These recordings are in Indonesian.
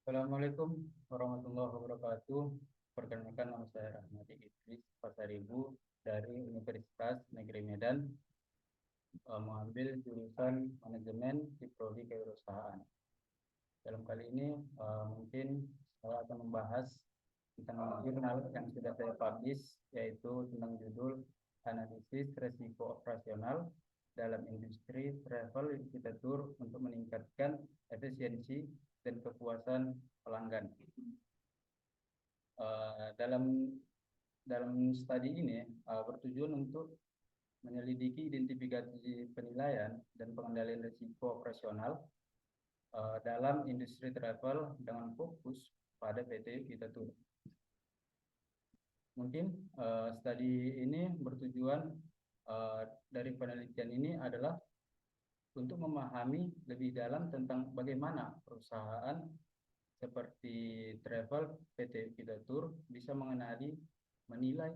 Assalamualaikum warahmatullahi wabarakatuh. Perkenalkan, nama saya Rahmadi Idris Pasaribu dari Universitas Negeri Medan, mengambil jurusan manajemen di prodi kewirausahaan. Dalam kali ini mungkin saya akan membahas tentang jurnal yang sudah saya publish, yaitu tentang judul Analisis Resiko Operasional dalam Industri Travel Arsitektur untuk meningkatkan efisiensi dan kepuasan pelanggan. Dalam studi ini bertujuan untuk menyelidiki identifikasi penilaian dan pengendalian risiko operasional dalam industri travel dengan fokus pada PT Vita Tour. Mungkin studi ini bertujuan dari penelitian ini adalah untuk memahami lebih dalam tentang bagaimana perusahaan seperti travel PT Vita Tour bisa mengenali, menilai,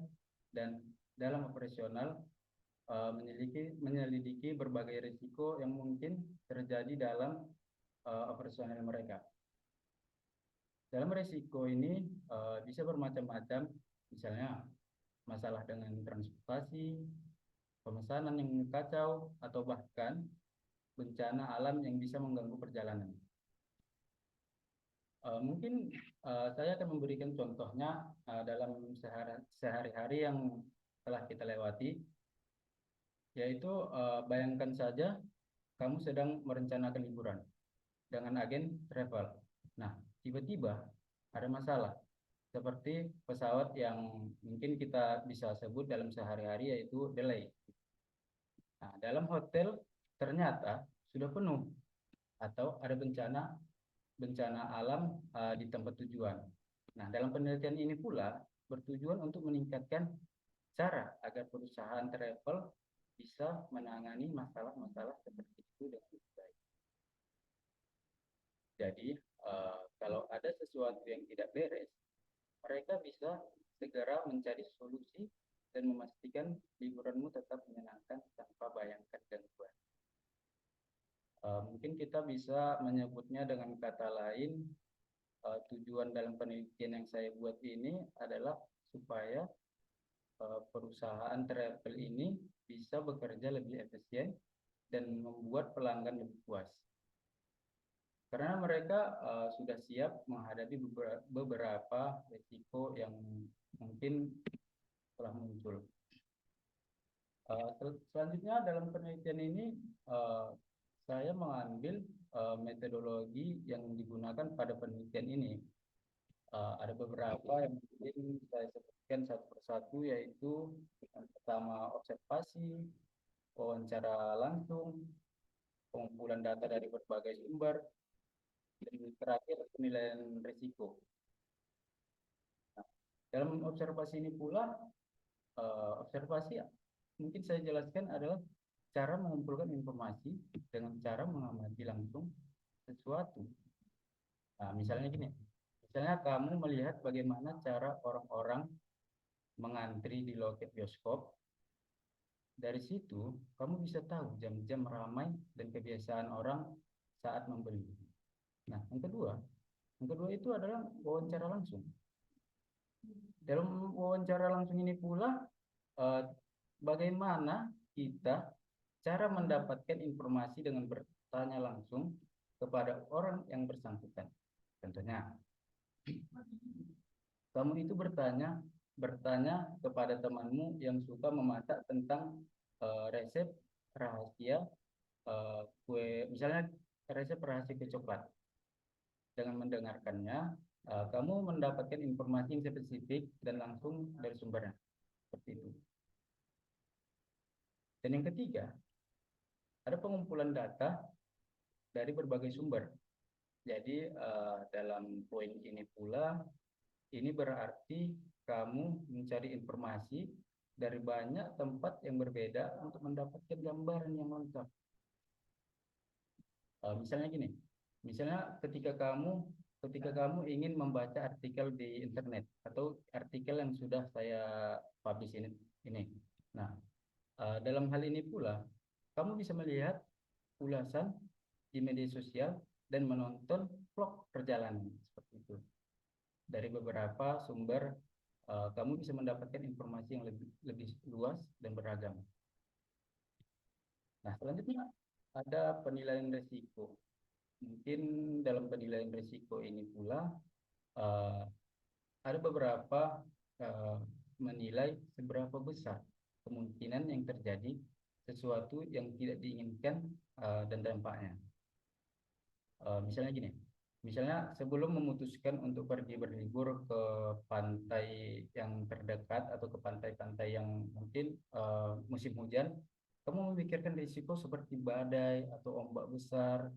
dan dalam operasional menyelidiki berbagai risiko yang mungkin terjadi dalam operasional mereka. Dalam risiko ini bisa bermacam-macam, misalnya masalah dengan transportasi, pemesanan yang kacau, atau bahkan bencana alam yang bisa mengganggu perjalanan. Mungkin saya akan memberikan contohnya dalam sehari-hari yang telah kita lewati, yaitu bayangkan saja kamu sedang merencanakan liburan dengan agen travel. Nah, tiba-tiba ada masalah, seperti pesawat yang mungkin kita bisa sebut dalam sehari-hari yaitu delay. Nah, dalam hotel ternyata sudah penuh atau ada bencana alam di tempat tujuan. Nah, dalam penelitian ini pula bertujuan untuk meningkatkan cara agar perusahaan travel bisa menangani masalah-masalah seperti itu dengan baik. Jadi, kalau ada sesuatu yang tidak beres, mereka bisa segera mencari solusi dan memastikan liburanmu tetap menyenangkan tanpa bayangkan gangguan. Mungkin kita bisa menyebutnya dengan kata lain, tujuan dalam penelitian yang saya buat ini adalah supaya perusahaan travel ini bisa bekerja lebih efisien dan membuat pelanggan lebih puas. Karena mereka sudah siap menghadapi beberapa risiko yang mungkin telah muncul. Selanjutnya dalam penelitian ini saya mengambil metodologi yang digunakan pada penelitian ini. Ada beberapa yang mungkin saya sebutkan satu persatu, yaitu yang pertama observasi, wawancara langsung, pengumpulan data dari berbagai sumber, dan terakhir penilaian risiko. Nah, dalam observasi ini pula, observasi mungkin saya jelaskan adalah cara mengumpulkan informasi dengan cara mengamati langsung sesuatu. Nah, misalnya gini, misalnya kamu melihat bagaimana cara orang-orang mengantri di loket bioskop. Dari situ, kamu bisa tahu jam-jam ramai dan kebiasaan orang saat membeli. Nah, yang kedua itu adalah wawancara langsung. Dalam wawancara langsung ini pula, bagaimana kita cara mendapatkan informasi dengan bertanya langsung kepada orang yang bersangkutan. Contohnya, kamu itu bertanya kepada temanmu yang suka memasak tentang resep rahasia kue, misalnya resep rahasia kue coklat. Dengan mendengarkannya, kamu mendapatkan informasi yang spesifik dan langsung dari sumbernya. Seperti itu. Dan yang ketiga, ada pengumpulan data dari berbagai sumber. Jadi dalam poin ini pula, ini berarti kamu mencari informasi dari banyak tempat yang berbeda untuk mendapatkan gambaran yang lengkap. Misalnya gini, misalnya ketika kamu ingin membaca artikel di internet atau artikel yang sudah saya publish ini. Nah, dalam hal ini pula, kamu bisa melihat ulasan di media sosial dan menonton vlog perjalanan seperti itu. Dari beberapa sumber kamu bisa mendapatkan informasi yang lebih luas dan beragam. Nah, selanjutnya ada penilaian risiko. Mungkin dalam penilaian risiko ini pula uh, ada beberapa uh, menilai seberapa besar kemungkinan yang terjadi sesuatu yang tidak diinginkan dan dampaknya. Misalnya gini, misalnya sebelum memutuskan untuk pergi berlibur ke pantai yang terdekat atau ke pantai-pantai yang mungkin musim hujan, kamu memikirkan risiko seperti badai atau ombak besar.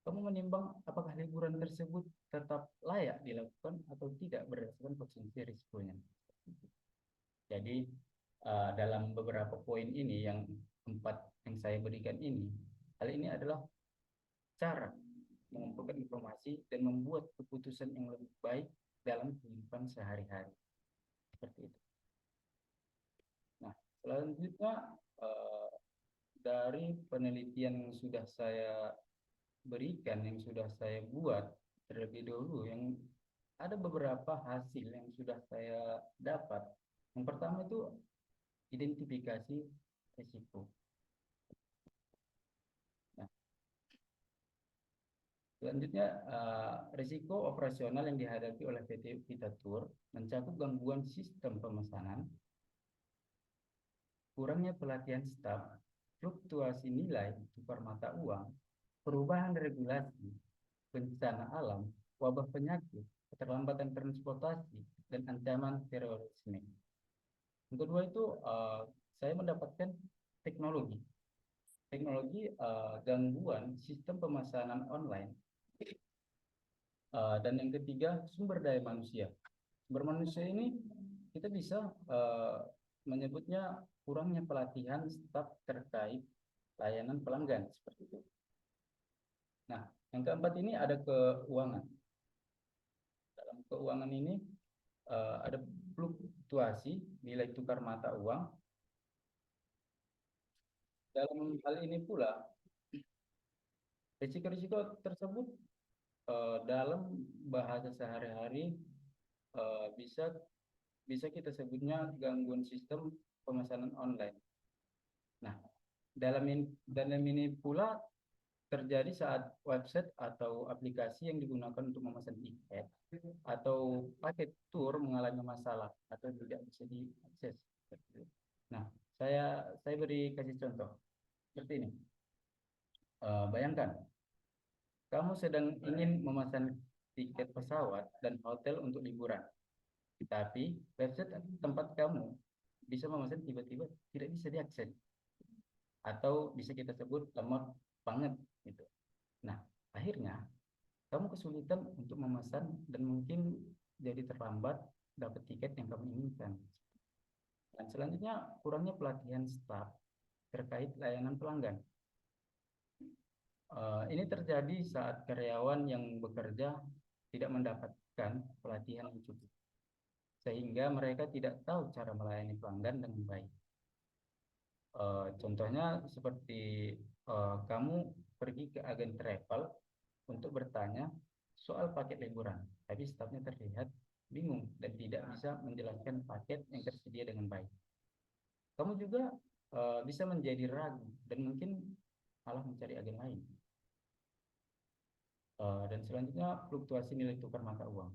Kamu menimbang apakah liburan tersebut tetap layak dilakukan atau tidak berdasarkan potensi risikonya. Jadi dalam beberapa poin ini yang 4 yang saya berikan ini, hal ini adalah cara mengumpulkan informasi dan membuat keputusan yang lebih baik dalam kehidupan sehari-hari. Seperti itu. Nah, selanjutnya dari penelitian yang sudah saya berikan, yang sudah saya buat terlebih dahulu, yang ada beberapa hasil yang sudah saya dapat. Yang pertama itu identifikasi risiko. Nah, selanjutnya, risiko operasional yang dihadapi oleh PT Vita Tour mencakup gangguan sistem pemesanan, kurangnya pelatihan staf, fluktuasi nilai tukar mata uang, perubahan regulasi, bencana alam, wabah penyakit, keterlambatan transportasi, dan ancaman terorisme. Yang kedua itu saya mendapatkan teknologi. Teknologi gangguan sistem pemesanan online. Dan yang ketiga, sumber daya manusia. Sumber manusia ini kita bisa menyebutnya kurangnya pelatihan staf terkait layanan pelanggan seperti itu. Nah, yang keempat ini ada keuangan. Dalam keuangan ini ada fluktuasi nilai tukar mata uang. Dalam hal ini pula, risiko-risiko tersebut dalam bahasa sehari-hari bisa kita sebutnya gangguan sistem pemesanan online. Nah, dalam ini pula terjadi saat website atau aplikasi yang digunakan untuk memesan tiket atau paket tour mengalami masalah atau tidak bisa diakses. Nah, saya beri kasih contoh seperti ini. Bayangkan, kamu sedang ingin memesan tiket pesawat dan hotel untuk liburan, tapi website tempat kamu bisa memesan tiba-tiba tidak bisa diakses, atau bisa kita sebut lemot banget gitu. Nah, akhirnya kamu kesulitan untuk memesan dan mungkin jadi terlambat dapat tiket yang kamu inginkan. Dan selanjutnya, kurangnya pelatihan staf terkait layanan pelanggan. Ini terjadi saat karyawan yang bekerja tidak mendapatkan pelatihan yang cukup, sehingga mereka tidak tahu cara melayani pelanggan dengan baik. Contohnya seperti kamu pergi ke agen travel untuk bertanya soal paket liburan, tapi stafnya terlihat bingung dan tidak bisa menjelaskan paket yang tersedia dengan baik. Kamu juga bisa menjadi ragu dan mungkin malah mencari agen lain. Dan selanjutnya, fluktuasi nilai tukar mata uang.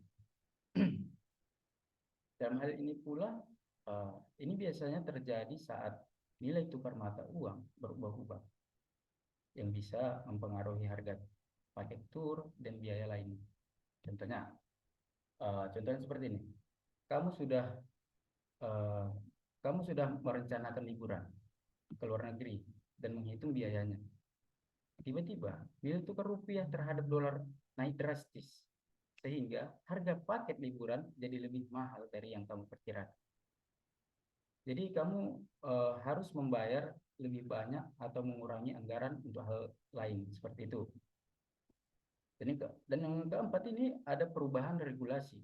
Dalam hal ini pula, ini biasanya terjadi saat nilai tukar mata uang berubah-ubah, yang bisa mempengaruhi harga paket tur dan biaya lain. Contohnya seperti ini. Kamu sudah merencanakan liburan ke luar negeri dan menghitung biayanya. Tiba-tiba nilai tukar rupiah terhadap dolar naik drastis, sehingga harga paket liburan jadi lebih mahal dari yang kamu perkirakan. Jadi kamu harus membayar lebih banyak atau mengurangi anggaran untuk hal lain seperti itu. Dan yang keempat ini ada perubahan regulasi.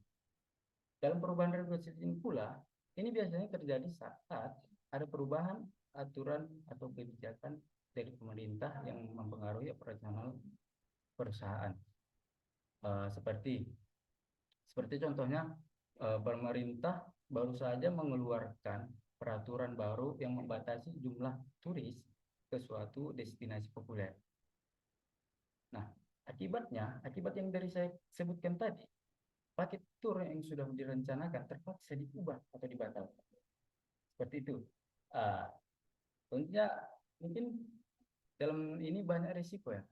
Dalam perubahan regulasi ini pula, ini biasanya terjadi saat ada perubahan aturan atau kebijakan dari pemerintah yang mempengaruhi operasional perusahaan. Seperti contohnya, pemerintah baru saja mengeluarkan peraturan baru yang membatasi jumlah turis ke suatu destinasi populer. Nah, akibat yang dari saya sebutkan tadi, paket tur yang sudah direncanakan terpaksa diubah atau dibatalkan. Seperti itu. Ah, Tentunya mungkin dalam ini banyak risiko ya.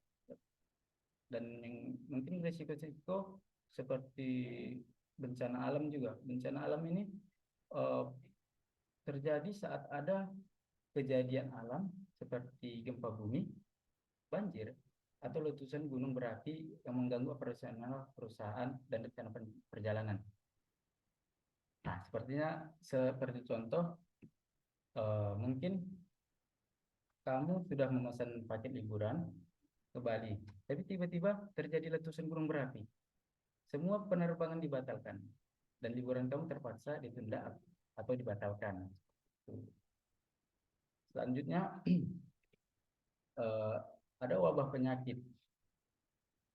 Dan yang mungkin risiko-risiko seperti bencana alam juga. Bencana alam ini eh, terjadi saat ada kejadian alam seperti gempa bumi, banjir, atau letusan gunung berapi yang mengganggu operasional perusahaan dan rencana perjalanan. Nah, seperti contoh, mungkin kamu sudah memesan paket liburan ke Bali, tapi tiba-tiba terjadi letusan gunung berapi. Semua penerbangan dibatalkan dan liburan kamu terpaksa ditunda atau dibatalkan. Selanjutnya, ada wabah penyakit.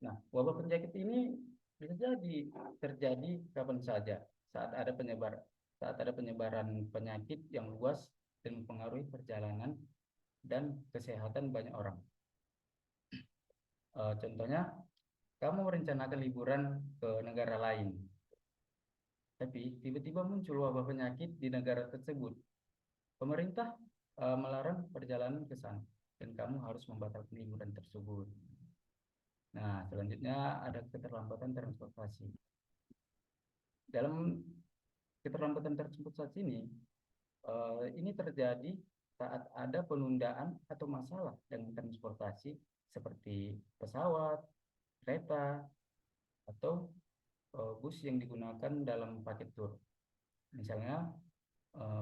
Nah, wabah penyakit ini bisa jadi terjadi kapan saja saat ada penyebaran penyakit yang luas dan mempengaruhi perjalanan dan kesehatan banyak orang. Contohnya, kamu merencanakan liburan ke negara lain, tapi tiba-tiba muncul wabah penyakit di negara tersebut. Pemerintah melarang perjalanan ke sana dan kamu harus membatalkan liburan tersebut. Nah, selanjutnya ada keterlambatan transportasi. Dalam keterlambatan transportasi ini terjadi saat ada penundaan atau masalah dengan transportasi seperti pesawat, kereta, atau bus yang digunakan dalam paket tur. Misalnya,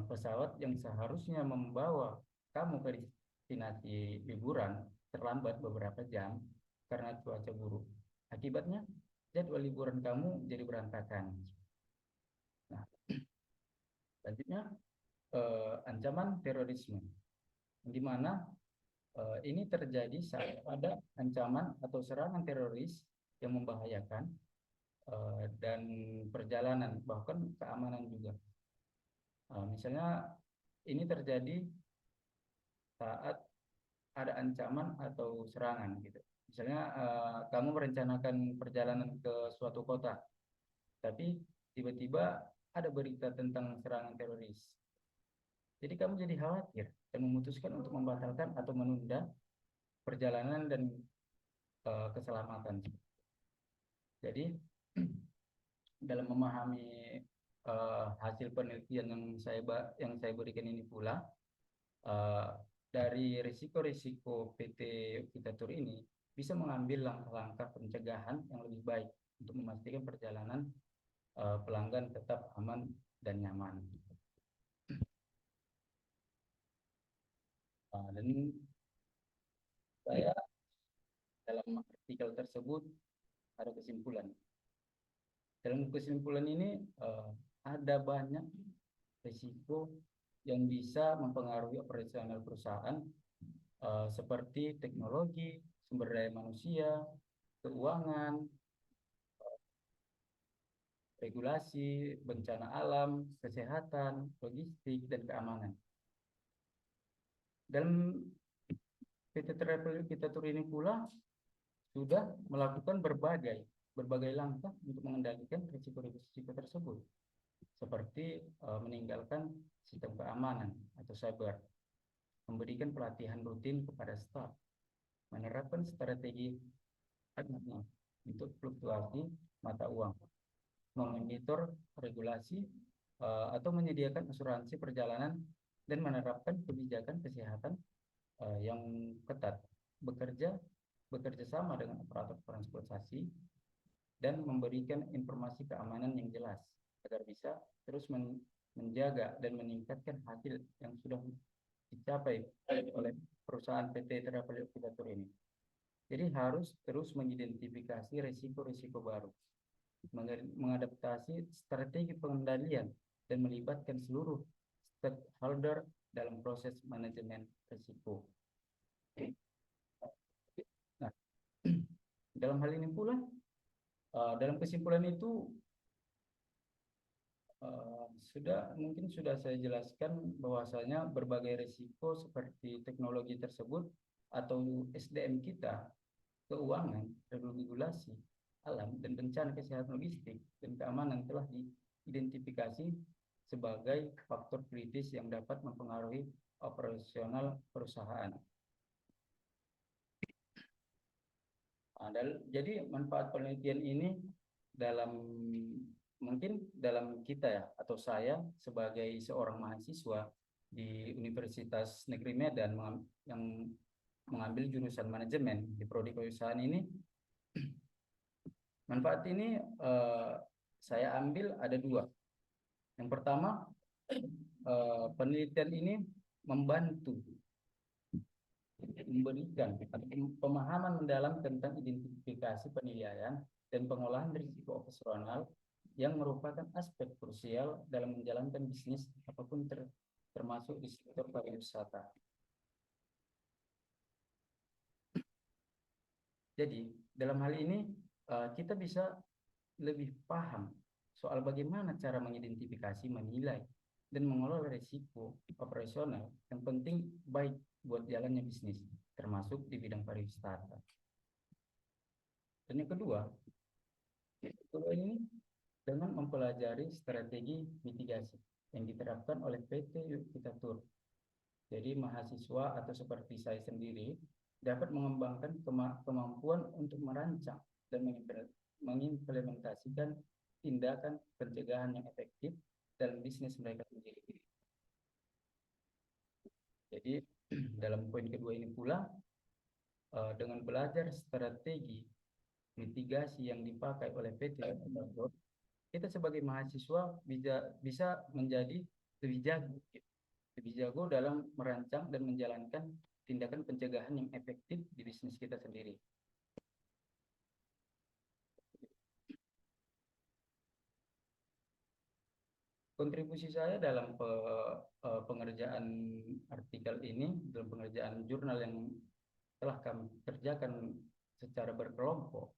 pesawat yang seharusnya membawa kamu ke destinasi liburan terlambat beberapa jam karena cuaca buruk. Akibatnya, jadwal liburan kamu jadi berantakan. Nah, selanjutnya, ancaman terorisme, di mana ini terjadi saat ada ancaman atau serangan teroris yang membahayakan dan perjalanan, bahkan keamanan juga. Misalnya ini terjadi saat ada ancaman atau serangan gitu. Misalnya kamu merencanakan perjalanan ke suatu kota, tapi tiba-tiba ada berita tentang serangan teroris. Jadi kamu jadi khawatir dan memutuskan untuk membatalkan atau menunda perjalanan dan keselamatan. Jadi dalam memahami hasil penelitian yang saya berikan ini pula, dari risiko-risiko PT Vitatur ini bisa mengambil langkah-langkah pencegahan yang lebih baik untuk memastikan perjalanan pelanggan tetap aman dan nyaman. Dan saya dalam artikel tersebut ada kesimpulan. Dalam kesimpulan ini ada banyak risiko yang bisa mempengaruhi operasional perusahaan seperti teknologi, sumber daya manusia, keuangan, regulasi, bencana alam, kesehatan, logistik, dan keamanan. Dalam PT Travel Vitatur ini pula sudah melakukan berbagai langkah untuk mengendalikan risiko-risiko tersebut, seperti meninggalkan sistem keamanan atau cyber, memberikan pelatihan rutin kepada staf, menerapkan strategi untuk fluktuasi mata uang, memonitor regulasi atau menyediakan asuransi perjalanan, dan menerapkan kebijakan kesehatan yang ketat, bekerja sama dengan operator transportasi, dan memberikan informasi keamanan yang jelas agar bisa terus menjaga dan meningkatkan hasil yang sudah dicapai oleh perusahaan PT Travel Vitatur ini. Jadi harus terus mengidentifikasi risiko-risiko baru, mengadaptasi strategi pengendalian, dan melibatkan seluruh stakeholder dalam proses manajemen risiko. Nah, Dalam hal ini pula, dalam kesimpulan itu sudah saya jelaskan bahwasanya berbagai risiko seperti teknologi tersebut atau SDM kita, keuangan, regulasi, alam, dan bencana kesehatan logistik dan keamanan telah diidentifikasi sebagai faktor kritis yang dapat mempengaruhi operasional perusahaan. Jadi manfaat penelitian ini dalam mungkin dalam kita ya, atau saya sebagai seorang mahasiswa di Universitas Negeri Medan yang mengambil jurusan manajemen di prodi perusahaan ini, manfaat ini saya ambil ada dua. Yang pertama, penelitian ini membantu memberikan pemahaman mendalam tentang identifikasi, penilaian, dan pengolahan risiko operasional yang merupakan aspek krusial dalam menjalankan bisnis apapun termasuk di sektor pariwisata. Jadi, dalam hal ini kita bisa lebih paham soal bagaimana cara mengidentifikasi, menilai, dan mengelola risiko operasional yang penting baik buat jalannya bisnis, termasuk di bidang pariwisata. Dan yang kedua ini dengan mempelajari strategi mitigasi yang diterapkan oleh PT Yuk Kita Tur. Jadi mahasiswa atau seperti saya sendiri dapat mengembangkan kemampuan untuk merancang dan mengimplementasikan tindakan pencegahan yang efektif dalam bisnis mereka sendiri. Jadi dalam poin kedua ini pula, dengan belajar strategi mitigasi yang dipakai oleh PT Yuk Tur, kita sebagai mahasiswa bisa menjadi lebih jago dalam merancang dan menjalankan tindakan pencegahan yang efektif di bisnis kita sendiri. Kontribusi saya dalam pengerjaan artikel ini, dalam pengerjaan jurnal yang telah kami kerjakan secara berkelompok.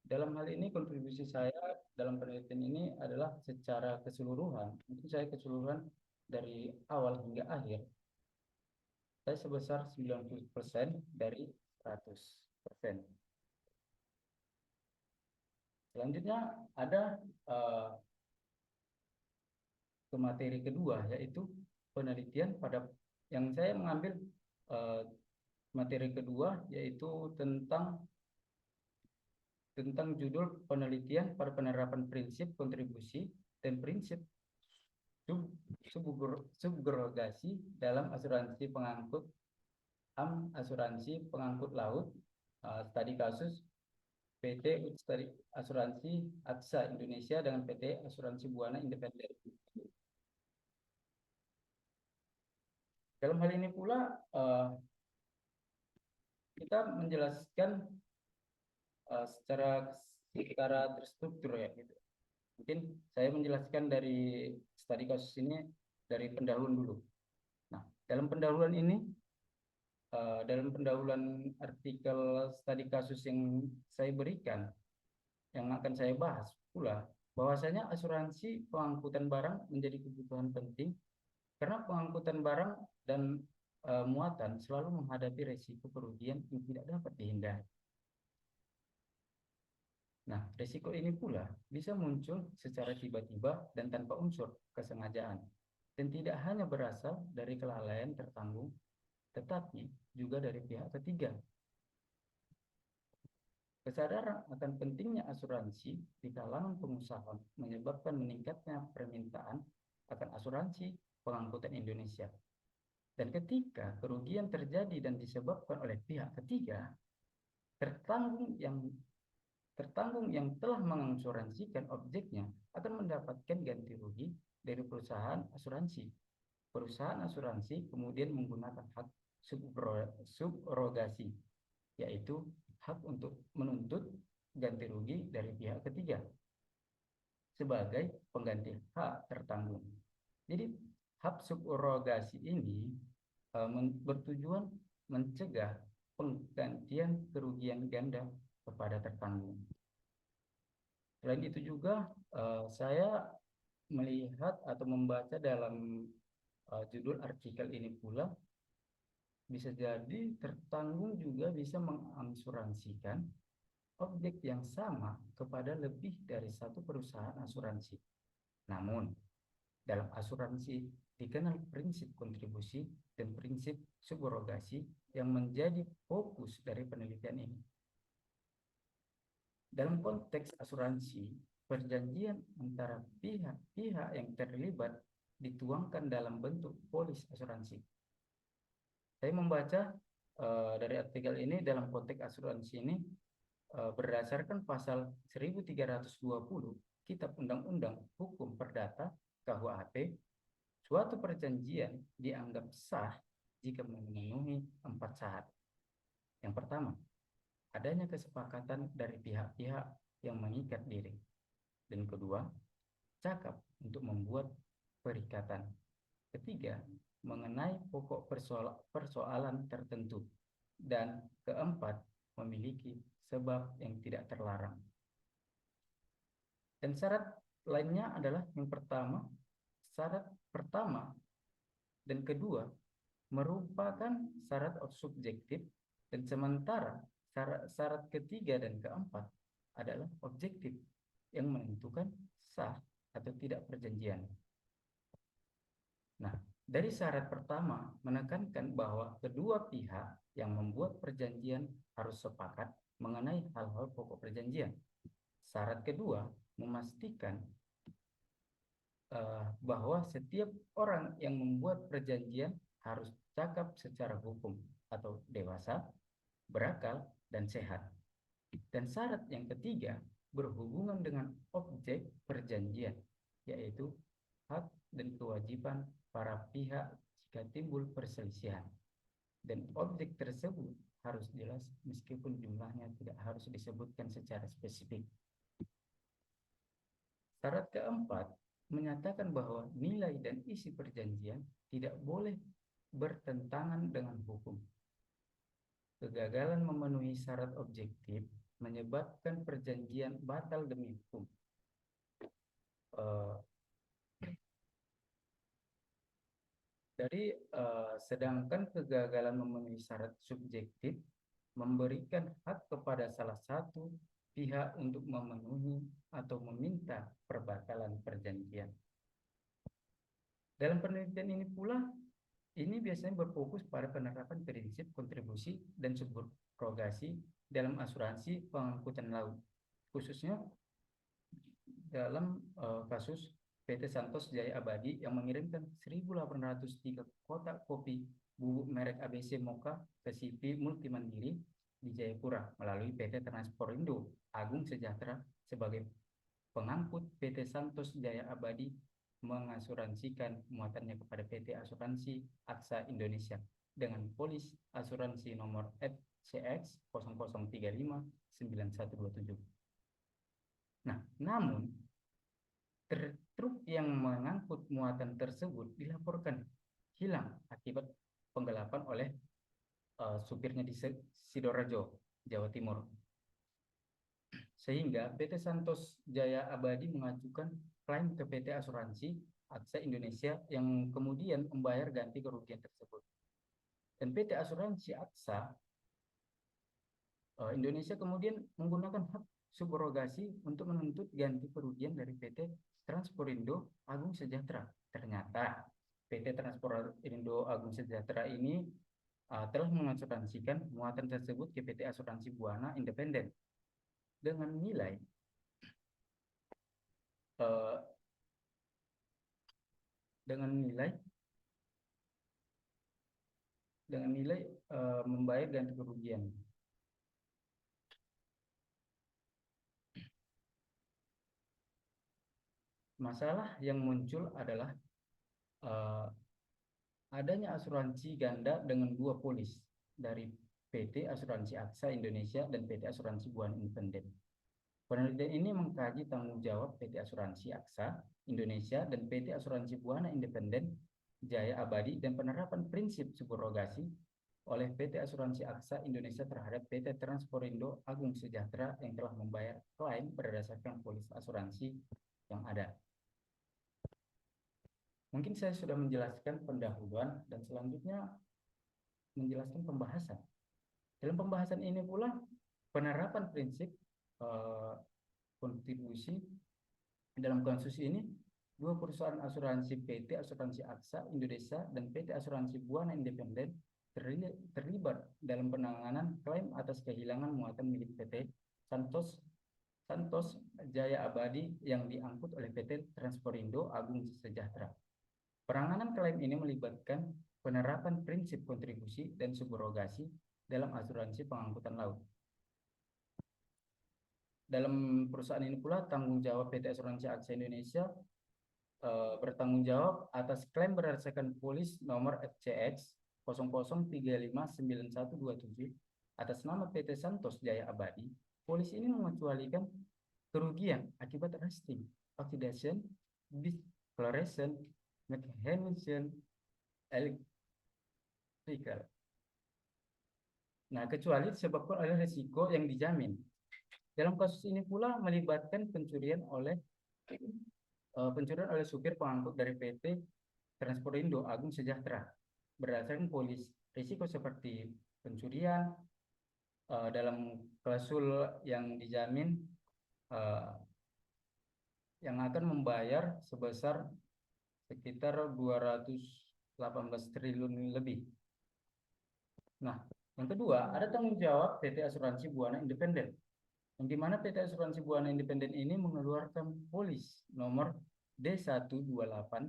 Dalam hal ini kontribusi saya dalam penelitian ini adalah secara keseluruhan. Mungkin saya keseluruhan dari awal hingga akhir, saya sebesar 90% dari 100%. Selanjutnya ada ke materi kedua, yaitu penelitian pada yang saya mengambil materi kedua, yaitu tentang judul penelitian pada penerapan prinsip kontribusi dan prinsip subrogasi dalam asuransi pengangkut asuransi pengangkut laut, studi kasus PT Asuransi AXA Indonesia dengan PT Asuransi Buana Independen. Dalam hal ini pula kita menjelaskan secara terstruktur ya gitu. Mungkin saya menjelaskan dari studi kasus ini dari pendahuluan dulu. Nah, dalam pendahuluan ini, dalam pendahuluan artikel studi kasus yang saya berikan, yang akan saya bahas pula, bahwasanya asuransi pengangkutan barang menjadi kebutuhan penting karena pengangkutan barang dan muatan selalu menghadapi risiko kerugian yang tidak dapat dihindari. Nah, risiko ini pula bisa muncul secara tiba-tiba dan tanpa unsur kesengajaan, dan tidak hanya berasal dari kelalaian tertanggung, tetapi juga dari pihak ketiga. Kesadaran akan pentingnya asuransi di kalangan pengusaha menyebabkan meningkatnya permintaan akan asuransi pengangkutan Indonesia. Dan ketika kerugian terjadi dan disebabkan oleh pihak ketiga, tertanggung yang telah mengasuransikan objeknya akan mendapatkan ganti rugi dari perusahaan asuransi. Perusahaan asuransi kemudian menggunakan hak subrogasi, yaitu hak untuk menuntut ganti rugi dari pihak ketiga sebagai pengganti hak tertanggung. Jadi hak subrogasi ini bertujuan mencegah penggantian kerugian ganda kepada tertanggung. Selain itu juga saya melihat atau membaca dalam judul artikel ini pula, bisa jadi tertanggung juga bisa mengasuransikan objek yang sama kepada lebih dari satu perusahaan asuransi. Namun, dalam asuransi dikenal prinsip kontribusi dan prinsip subrogasi yang menjadi fokus dari penelitian ini. Dalam konteks asuransi, perjanjian antara pihak-pihak yang terlibat dituangkan dalam bentuk polis asuransi. Saya membaca dari artikel ini dalam konteks asuransi ini berdasarkan pasal 1320 Kitab Undang-Undang Hukum Perdata KUHP, suatu perjanjian dianggap sah jika memenuhi 4 syarat. Yang pertama, adanya kesepakatan dari pihak-pihak yang mengikat diri. Dan kedua, cakap untuk membuat perikatan. Ketiga, mengenai pokok persoalan tertentu. Dan keempat, memiliki sebab yang tidak terlarang. Dan syarat lainnya adalah yang pertama, syarat pertama dan kedua merupakan syarat subjektif, dan sementara syarat ketiga dan keempat adalah objektif yang menentukan sah atau tidak perjanjian. Nah, dari syarat pertama menekankan bahwa kedua pihak yang membuat perjanjian harus sepakat mengenai hal-hal pokok perjanjian. Syarat kedua memastikan bahwa setiap orang yang membuat perjanjian harus cakap secara hukum atau dewasa, berakal, dan sehat. Dan syarat yang ketiga berhubungan dengan objek perjanjian, yaitu hak dan kewajiban para pihak jika timbul perselisihan. Dan objek tersebut harus jelas meskipun jumlahnya tidak harus disebutkan secara spesifik. Syarat keempat menyatakan bahwa nilai dan isi perjanjian tidak boleh bertentangan dengan hukum. Kegagalan memenuhi syarat objektif menyebabkan perjanjian batal demi hukum. Sedangkan kegagalan memenuhi syarat subjektif memberikan hak kepada salah satu pihak untuk memenuhi atau meminta perbatalan perjanjian. Dalam penelitian ini pula, ini biasanya berfokus pada penerapan prinsip kontribusi dan subrogasi dalam asuransi pengangkutan laut, khususnya dalam kasus PT Santos Jaya Abadi yang mengirimkan 1.803 kotak kopi bubuk merek ABC Moka ke CV Multimandiri di Jayapura melalui PT Transporindo Agung Sejahtera sebagai pengangkut. PT Santos Jaya Abadi mengasuransikan muatannya kepada PT Asuransi Aksa Indonesia dengan polis asuransi nomor FCX 00359127. Nah, namun truk yang mengangkut muatan tersebut dilaporkan hilang akibat penggelapan oleh supirnya di Sidoarjo, Jawa Timur. Sehingga PT Santos Jaya Abadi mengajukan klaim ke PT Asuransi Aksa Indonesia yang kemudian membayar ganti kerugian tersebut. Dan PT Asuransi Aksa Indonesia kemudian menggunakan hak subrogasi untuk menuntut ganti kerugian dari PT Transporindo Agung Sejahtera. Ternyata PT Transporindo Agung Sejahtera ini telah mengasuransikan muatan tersebut ke PT Asuransi Buana Independen dengan nilai membayar ganti kerugian. Masalah yang muncul adalah adanya asuransi ganda dengan dua polis dari PT Asuransi Aksa Indonesia dan PT Asuransi Buana Independen. Penelitian ini mengkaji tanggung jawab PT Asuransi Aksa Indonesia dan PT Asuransi Buana Independen Jaya Abadi dan penerapan prinsip subrogasi oleh PT Asuransi Aksa Indonesia terhadap PT Transporindo Agung Sejahtera yang telah membayar klaim berdasarkan polis asuransi yang ada. Mungkin saya sudah menjelaskan pendahuluan dan selanjutnya menjelaskan pembahasan. Dalam pembahasan ini pula penerapan prinsip kontribusi dalam kasus ini, dua perusahaan asuransi PT Asuransi Aksa Indonesia dan PT Asuransi Buana Independen terlibat dalam penanganan klaim atas kehilangan muatan milik PT Santos Jaya Abadi yang diangkut oleh PT Transporindo Agung Sejahtera. Penanganan klaim ini melibatkan penerapan prinsip kontribusi dan subrogasi dalam asuransi pengangkutan laut. Dalam perusahaan ini pula tanggung jawab PT Asuransi Aksa Indonesia bertanggung jawab atas klaim berdasarkan polis nomor FCX 00359127 atas nama PT Santos Jaya Abadi. Polis ini mengecualikan kerugian akibat rusting, oxidation, discoloration, mechanical, electrical. Nah, kecuali disebabkan oleh risiko yang dijamin. Dalam kasus ini pula melibatkan pencurian oleh supir pengangkut dari PT Transporindo Agung Sejahtera berdasarkan polis risiko seperti pencurian dalam klausul yang dijamin yang akan membayar sebesar sekitar 218 triliun lebih. Nah, yang kedua ada tanggung jawab PT Asuransi Buana Independen, yang dimana PT Asuransi Buana Independen ini mengeluarkan polis nomor D128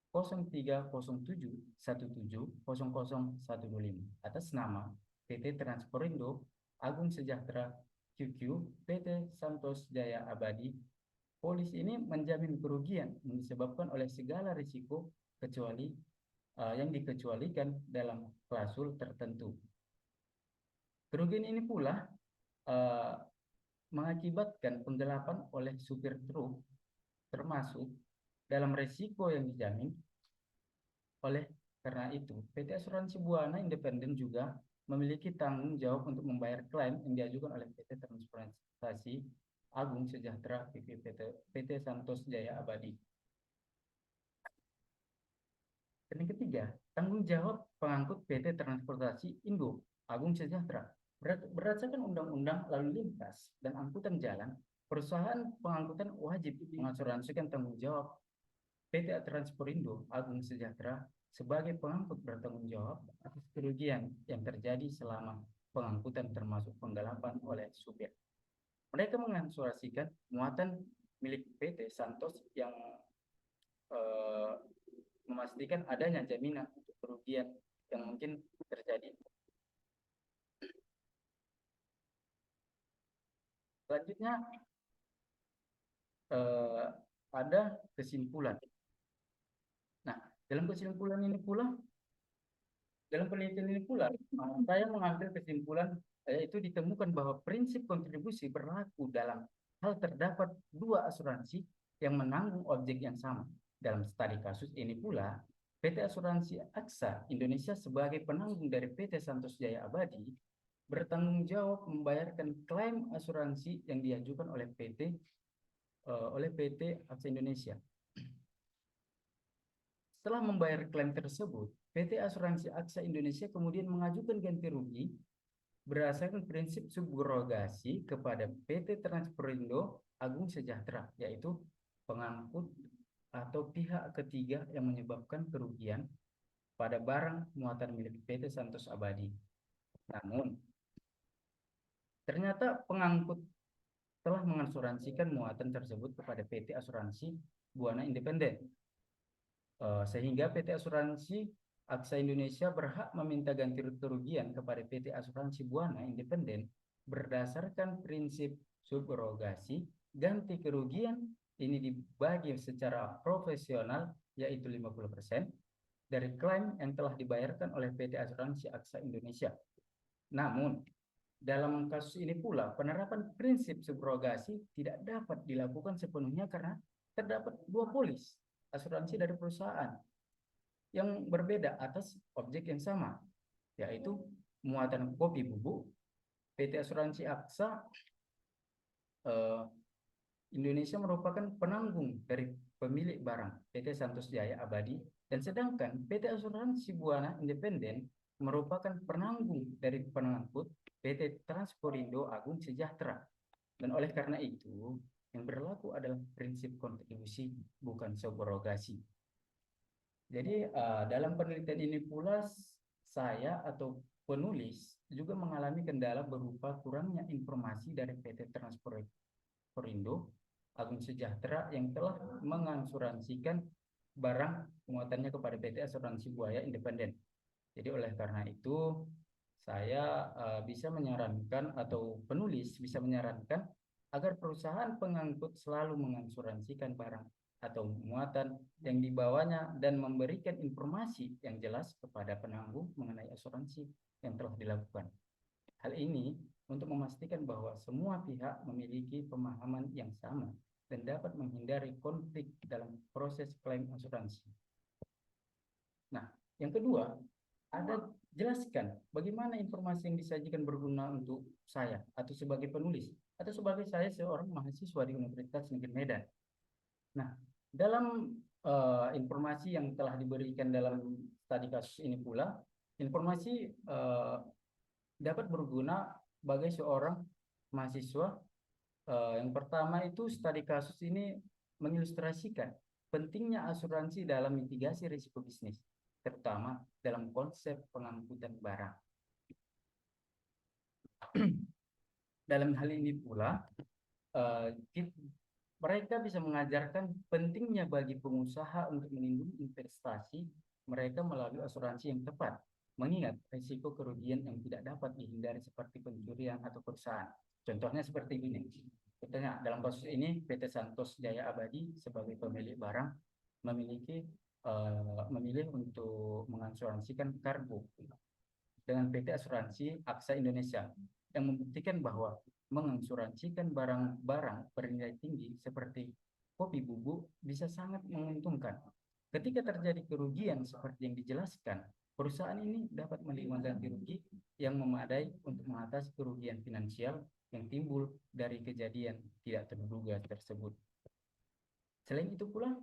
0307 17 00125 atas nama PT Transporindo Agung Sejahtera QQ PT Santos Jaya Abadi. Polis ini menjamin kerugian yang disebabkan oleh segala risiko kecuali yang dikecualikan dalam klausul tertentu. Kerugian ini pula mengakibatkan penggelapan oleh supir truk, termasuk dalam risiko yang dijamin. Oleh karena itu, PT Asuransi Buana Independen juga memiliki tanggung jawab untuk membayar klaim yang diajukan oleh PT Transportasi Agung Sejahtera PT Santos Jaya Abadi. Dan yang ketiga, tanggung jawab pengangkut PT Transportasi Indo Agung Sejahtera. Berdasarkan Undang-Undang Lalu Lintas dan Angkutan Jalan, perusahaan pengangkutan wajib mengasuransikan tanggung jawab PT Transporindo Agung Sejahtera sebagai pengangkut bertanggung jawab atas kerugian yang terjadi selama pengangkutan termasuk penggelapan oleh supir. Mereka mengasuransikan muatan milik PT Santos yang memastikan adanya jaminan untuk kerugian yang mungkin terjadi. Selanjutnya ada kesimpulan. Nah, dalam kesimpulan ini pula, dalam penelitian ini pula, saya mengambil kesimpulan yaitu ditemukan bahwa prinsip kontribusi berlaku dalam hal terdapat dua asuransi yang menanggung objek yang sama. Dalam studi kasus ini pula, PT Asuransi Aksa Indonesia sebagai penanggung dari PT Santos Jaya Abadi bertanggung jawab membayarkan klaim asuransi yang diajukan oleh PT Aksa Indonesia. Setelah membayar klaim tersebut, PT Asuransi Aksa Indonesia kemudian mengajukan ganti rugi berdasarkan prinsip subrogasi kepada PT Transporindo Agung Sejahtera, yaitu pengangkut atau pihak ketiga yang menyebabkan kerugian pada barang muatan milik PT Santos Abadi. Namun, ternyata pengangkut telah mengasuransikan muatan tersebut kepada PT Asuransi Buana Independen, sehingga PT Asuransi Aksa Indonesia berhak meminta ganti kerugian kepada PT Asuransi Buana Independen berdasarkan prinsip subrogasi. Ganti kerugian ini dibagi secara profesional, yaitu 50% dari klaim yang telah dibayarkan oleh PT Asuransi Aksa Indonesia. Namun, dalam kasus ini pula, penerapan prinsip subrogasi tidak dapat dilakukan sepenuhnya karena terdapat dua polis asuransi dari perusahaan yang berbeda atas objek yang sama, yaitu muatan kopi bubuk, PT Asuransi Aksa Indonesia merupakan penanggung dari pemilik barang PT Santos Jaya Abadi, dan sedangkan PT Asuransi Buana Independen merupakan penanggung dari pengangkut PT Transporindo Agung Sejahtera. Dan oleh karena itu, yang berlaku adalah prinsip kontribusi, bukan subrogasi. Jadi dalam penelitian ini pula saya atau penulis juga mengalami kendala berupa kurangnya informasi dari PT Transporindo Agung Sejahtera yang telah mengasuransikan barang muatannya kepada PT Asuransi Buaya Independen. Jadi oleh karena itu saya bisa menyarankan atau penulis bisa menyarankan agar perusahaan pengangkut selalu mengasuransikan barang atau muatan yang dibawanya dan memberikan informasi yang jelas kepada penanggung mengenai asuransi yang telah dilakukan. Hal ini untuk memastikan bahwa semua pihak memiliki pemahaman yang sama dan dapat menghindari konflik dalam proses klaim asuransi. Nah, yang kedua, ada jelaskan bagaimana informasi yang disajikan berguna untuk saya atau sebagai penulis atau sebagai saya seorang mahasiswa di Universitas Negeri Medan. Nah, dalam informasi yang telah diberikan dalam studi kasus ini pula, informasi dapat berguna bagi seorang mahasiswa. Yang pertama itu studi kasus ini mengilustrasikan pentingnya asuransi dalam mitigasi risiko bisnis, terutama dalam konsep pengangkutan barang. Dalam hal ini pula, mereka bisa mengajarkan pentingnya bagi pengusaha untuk melindungi investasi mereka melalui asuransi yang tepat, mengingat risiko kerugian yang tidak dapat dihindari seperti pencurian atau perusahaan. Contohnya seperti ini. Contohnya dalam kasus ini PT Santos Jaya Abadi sebagai pemilik barang memilih untuk mengasuransikan kargo dengan PT Asuransi Aksa Indonesia yang membuktikan bahwa mengasuransikan barang-barang bernilai tinggi seperti kopi bubuk bisa sangat menguntungkan. Ketika terjadi kerugian seperti yang dijelaskan, perusahaan ini dapat menerima ganti rugi yang memadai untuk mengatasi kerugian finansial yang timbul dari kejadian tidak terduga tersebut. Selain itu pula,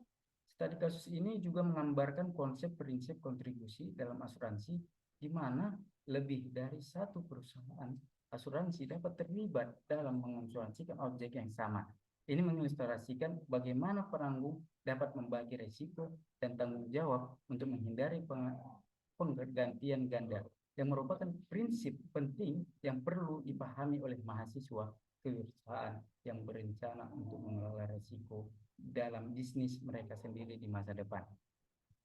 studi kasus ini juga menggambarkan konsep prinsip kontribusi dalam asuransi di mana lebih dari satu perusahaan asuransi dapat terlibat dalam mengasuransikan objek yang sama. Ini mengilustrasikan bagaimana penanggung dapat membagi risiko dan tanggung jawab untuk menghindari penggantian ganda, yang merupakan prinsip penting yang perlu dipahami oleh mahasiswa kewirausahaan yang berencana untuk mengelola risiko dalam bisnis mereka sendiri di masa depan.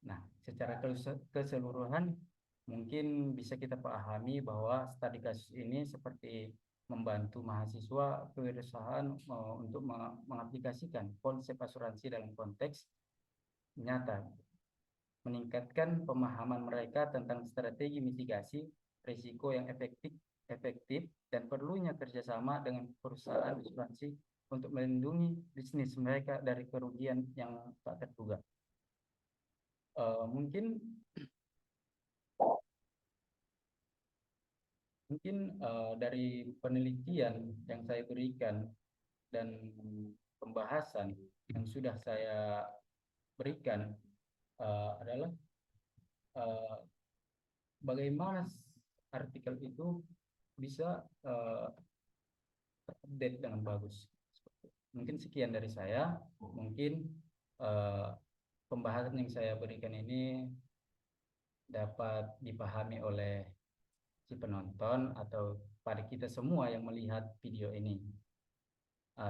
Nah, secara keseluruhan mungkin bisa kita pahami bahwa studi kasus ini seperti membantu mahasiswa kewirausahaan untuk mengaplikasikan konsep asuransi dalam konteks nyata, meningkatkan pemahaman mereka tentang strategi mitigasi risiko yang efektif dan perlunya kerjasama dengan perusahaan asuransi untuk melindungi bisnis mereka dari kerugian yang tak terduga. Mungkin dari penelitian yang saya berikan dan pembahasan yang sudah saya berikan adalah bagaimana artikel itu bisa terupdate dengan bagus. Mungkin sekian dari saya. Mungkin pembahasan yang saya berikan ini dapat dipahami oleh si penonton atau pada kita semua yang melihat video ini.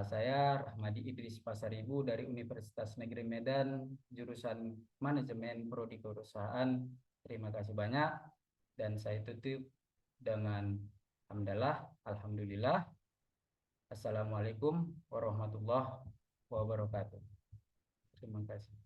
Saya Rahmadi Idris Pasaribu dari Universitas Negeri Medan, jurusan Manajemen Prodi Kewirausahaan. Terima kasih banyak dan saya tutup dengan hamdalah, alhamdulillah. Assalamualaikum warahmatullahi wabarakatuh. Terima kasih.